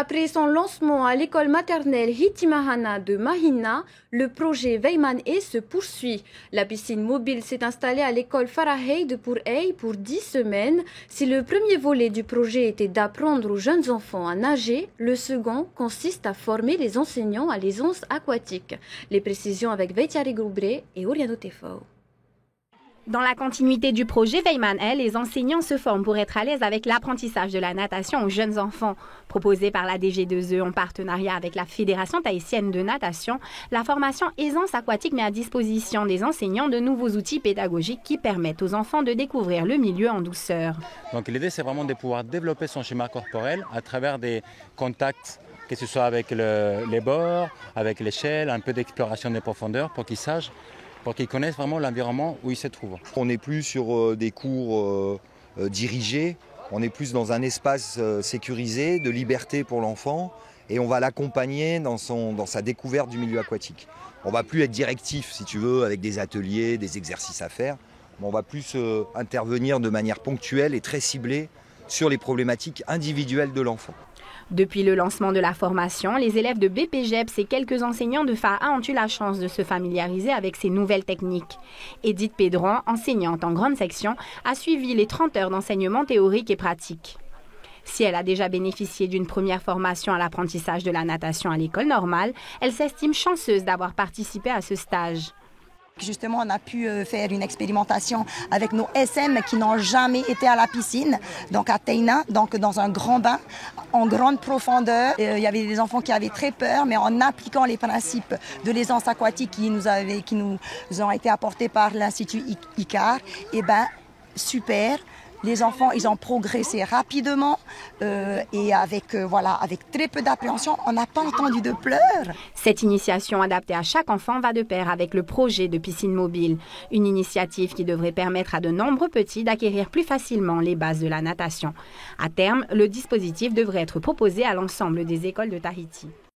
Après son lancement à l'école maternelle Hitimahana de Mahina, le projet Veyman E se poursuit. La piscine mobile s'est installée à l'école Farahey de Pour-Ey pour 10 semaines. Si le premier volet du projet était d'apprendre aux jeunes enfants à nager, le second consiste à former les enseignants à l'aisance aquatique. Les précisions avec Veitiari Groubré et Oriano Tefao. Dans la continuité du projet Veyman E, les enseignants se forment pour être à l'aise avec l'apprentissage de la natation aux jeunes enfants. Proposée par la DG2E en partenariat avec la Fédération tahitienne de natation, la formation aisance aquatique met à disposition des enseignants de nouveaux outils pédagogiques qui permettent aux enfants de découvrir le milieu en douceur. Donc l'idée, c'est vraiment de pouvoir développer son schéma corporel à travers des contacts, que ce soit avec les bords, avec l'échelle, un peu d'exploration des profondeurs pour qu'ils sachent, pour qu'ils connaissent vraiment l'environnement où ils se trouvent. On n'est plus sur des cours dirigés, on est plus dans un espace sécurisé, de liberté pour l'enfant, et on va l'accompagner dans sa découverte du milieu aquatique. On ne va plus être directif, si tu veux, avec des ateliers, des exercices à faire, mais on va plus intervenir de manière ponctuelle et très ciblée sur les problématiques individuelles de l'enfant. Depuis le lancement de la formation, les élèves de BPGEPS et quelques enseignants de FAA ont eu la chance de se familiariser avec ces nouvelles techniques. Edith Pédron, enseignante en grande section, a suivi les 30 heures d'enseignement théorique et pratique. Si elle a déjà bénéficié d'une première formation à l'apprentissage de la natation à l'école normale, elle s'estime chanceuse d'avoir participé à ce stage. Justement, on a pu faire une expérimentation avec nos SM qui n'ont jamais été à la piscine, donc à Teina, donc dans un grand bain, en grande profondeur. Il y avait des enfants qui avaient très peur, mais en appliquant les principes de l'aisance aquatique qui nous ont été apportés par l'Institut ICAR, et super. Les enfants, ils ont progressé rapidement et avec très peu d'appréhension. On n'a pas entendu de pleurs. Cette initiation adaptée à chaque enfant va de pair avec le projet de piscine mobile. Une initiative qui devrait permettre à de nombreux petits d'acquérir plus facilement les bases de la natation. À terme, le dispositif devrait être proposé à l'ensemble des écoles de Tahiti.